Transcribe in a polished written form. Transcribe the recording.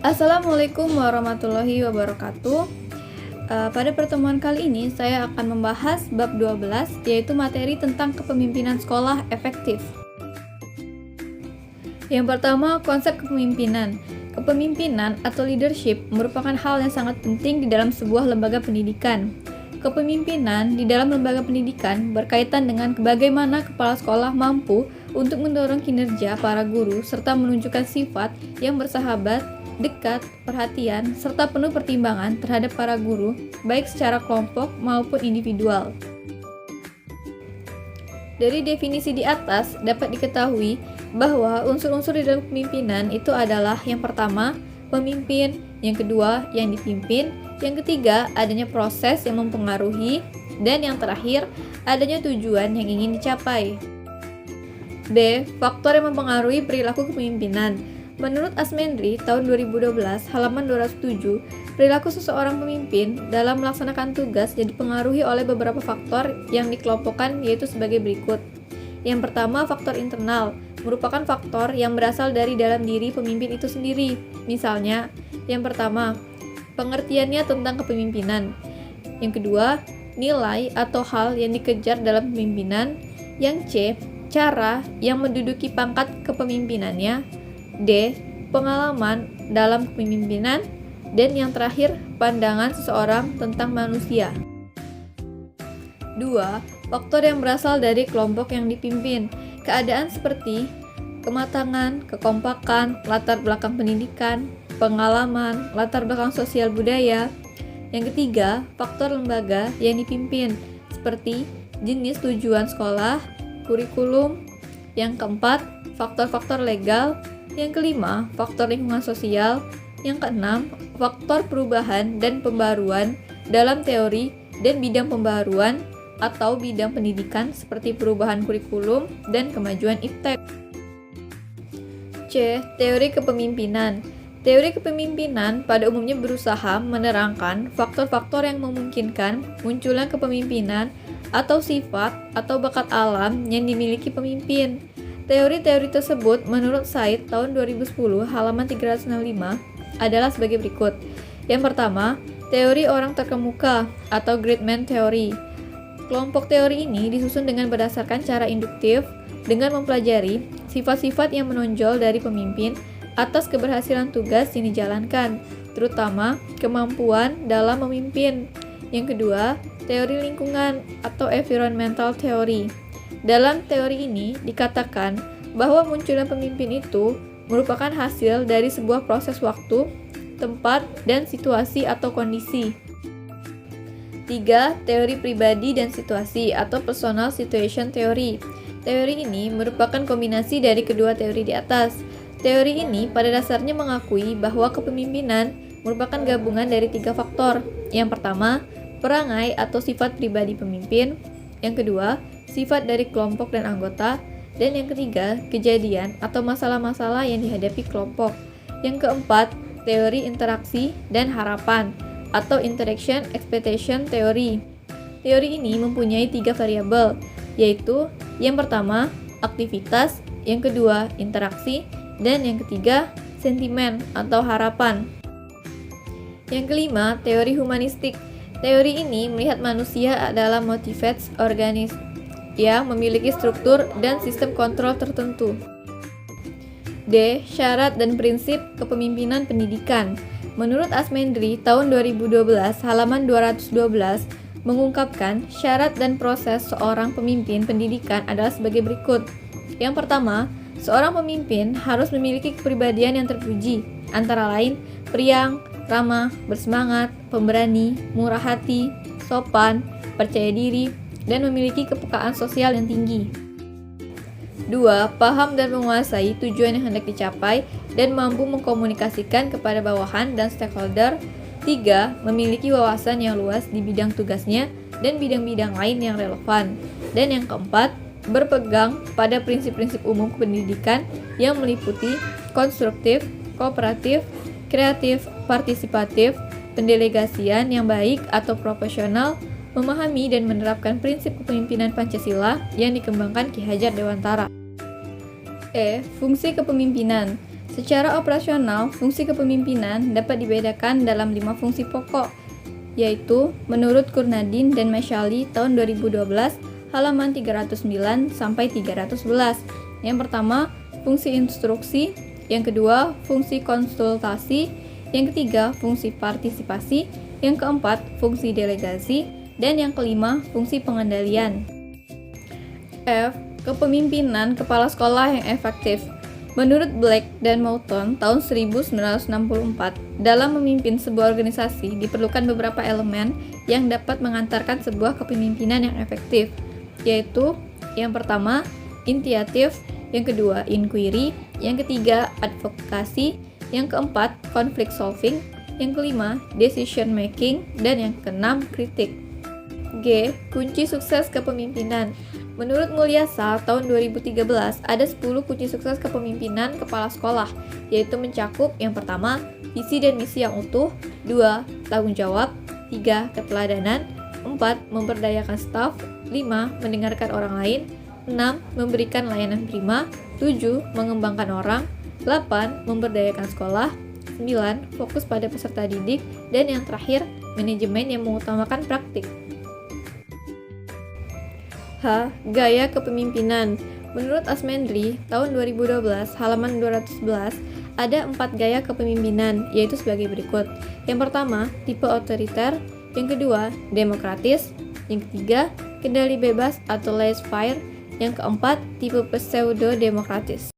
Assalamualaikum warahmatullahi wabarakatuh. Pada pertemuan kali ini saya akan membahas bab 12, yaitu materi tentang kepemimpinan sekolah efektif. Yang pertama, konsep kepemimpinan. Kepemimpinan atau leadership merupakan hal yang sangat penting di dalam sebuah lembaga pendidikan. Kepemimpinan di dalam lembaga pendidikan berkaitan dengan bagaimana kepala sekolah mampu untuk mendorong kinerja para guru serta menunjukkan sifat yang bersahabat, dekat, perhatian, serta penuh pertimbangan terhadap para guru, baik secara kelompok maupun individual. Dari definisi di atas dapat diketahui bahwa unsur-unsur di dalam kepemimpinan itu adalah yang pertama, pemimpin, yang kedua, yang dipimpin, yang ketiga, adanya proses yang mempengaruhi, dan yang terakhir, adanya tujuan yang ingin dicapai. B. Faktor yang mempengaruhi perilaku kepemimpinan. Menurut Asmendri tahun 2012 halaman 207, perilaku seseorang pemimpin dalam melaksanakan tugas dipengaruhi oleh beberapa faktor yang dikelompokkan yaitu sebagai berikut. Yang pertama, faktor internal, merupakan faktor yang berasal dari dalam diri pemimpin itu sendiri. Misalnya, yang pertama, pengertiannya tentang kepemimpinan. Yang kedua, nilai atau hal yang dikejar dalam kepemimpinan. Yang C, cara yang menduduki pangkat kepemimpinannya. D. Pengalaman dalam kepemimpinan. Dan yang terakhir, pandangan seseorang tentang manusia. 2. Faktor yang berasal dari kelompok yang dipimpin. Keadaan seperti kematangan, kekompakan, latar belakang pendidikan, pengalaman, latar belakang sosial budaya. Yang ketiga, faktor lembaga yang dipimpin, seperti jenis tujuan sekolah, kurikulum. Yang keempat, faktor-faktor legal. Yang kelima, faktor lingkungan sosial. Yang keenam, faktor perubahan dan pembaruan dalam teori dan bidang pembaruan atau bidang pendidikan seperti perubahan kurikulum dan kemajuan iptek. C. Teori kepemimpinan. Teori kepemimpinan pada umumnya berusaha menerangkan faktor-faktor yang memungkinkan munculnya kepemimpinan atau sifat atau bakat alam yang dimiliki pemimpin. Teori-teori tersebut menurut Said tahun 2010 halaman 365 adalah sebagai berikut. Yang pertama, teori orang terkemuka atau great man theory. Kelompok teori ini disusun dengan berdasarkan cara induktif dengan mempelajari sifat-sifat yang menonjol dari pemimpin atas keberhasilan tugas yang dijalankan, terutama kemampuan dalam memimpin. Yang kedua, teori lingkungan atau environmental theory. Dalam teori ini dikatakan bahwa munculnya pemimpin itu merupakan hasil dari sebuah proses waktu, tempat, dan situasi atau kondisi. 3. Teori pribadi dan situasi atau personal situation theory. Teori ini merupakan kombinasi dari kedua teori di atas. Teori ini pada dasarnya mengakui bahwa kepemimpinan merupakan gabungan dari 3 faktor. Yang pertama, perangai atau sifat pribadi pemimpin. Yang kedua, sifat dari kelompok dan anggota. Dan yang ketiga, kejadian atau masalah-masalah yang dihadapi kelompok. Yang keempat, teori interaksi dan harapan atau interaction expectation theory. Teori ini mempunyai 3 variabel, yaitu yang pertama, aktivitas, yang kedua, interaksi, dan yang ketiga, sentimen atau harapan. Yang kelima, teori humanistik. Teori ini melihat manusia adalah motivates organisme yang memiliki struktur dan sistem kontrol tertentu. D. Syarat dan prinsip kepemimpinan pendidikan. Menurut Asmendri tahun 2012 halaman 212 mengungkapkan syarat dan proses seorang pemimpin pendidikan adalah sebagai berikut. Yang pertama, seorang pemimpin harus memiliki kepribadian yang terpuji, antara lain periang, ramah, bersemangat, pemberani, murah hati, sopan, percaya diri, dan memiliki kepekaan sosial yang tinggi. 2. Paham dan menguasai tujuan yang hendak dicapai dan mampu mengkomunikasikan kepada bawahan dan stakeholder. 3. Memiliki wawasan yang luas di bidang tugasnya dan bidang-bidang lain yang relevan. Dan yang keempat, berpegang pada prinsip-prinsip umum pendidikan yang meliputi konstruktif, kooperatif, kreatif, partisipatif, pendelegasian yang baik atau profesional, memahami dan menerapkan prinsip kepemimpinan Pancasila yang dikembangkan Ki Hajar Dewantara. E. Fungsi kepemimpinan. Secara operasional, fungsi kepemimpinan dapat dibedakan dalam 5 fungsi pokok, yaitu menurut Kurnadin dan Masyali tahun 2012, halaman 309 sampai 311. Yang pertama, fungsi instruksi, yang kedua, fungsi konsultasi, yang ketiga, fungsi partisipasi, yang keempat, fungsi delegasi, dan yang kelima, fungsi pengendalian. F. Kepemimpinan kepala sekolah yang efektif. Menurut Black dan Mouton tahun 1964, dalam memimpin sebuah organisasi diperlukan beberapa elemen yang dapat mengantarkan sebuah kepemimpinan yang efektif, yaitu yang pertama, initiatif, yang kedua, inquiry, yang ketiga, advokasi, yang keempat, conflict solving, yang kelima, decision making, dan yang keenam, kritik. G. Kunci sukses kepemimpinan. Menurut Mulyasa tahun 2013, ada 10 kunci sukses kepemimpinan kepala sekolah, yaitu mencakup yang pertama, visi dan misi yang utuh, 2. Tanggung jawab, 3. Keteladanan, 4. Memberdayakan staf, 5. Mendengarkan orang lain, 6. Memberikan layanan prima, 7. Mengembangkan orang, 8. Memberdayakan sekolah, 9. Fokus pada peserta didik, dan yang terakhir, manajemen yang mengutamakan praktik. H. Gaya kepemimpinan. Menurut Asmendri, tahun 2012, halaman 211, ada 4 gaya kepemimpinan, yaitu sebagai berikut. Yang pertama, tipe otoriter. Yang kedua, demokratis. Yang ketiga, kendali bebas atau laissez-faire. Yang keempat, tipe pseudo-demokratis.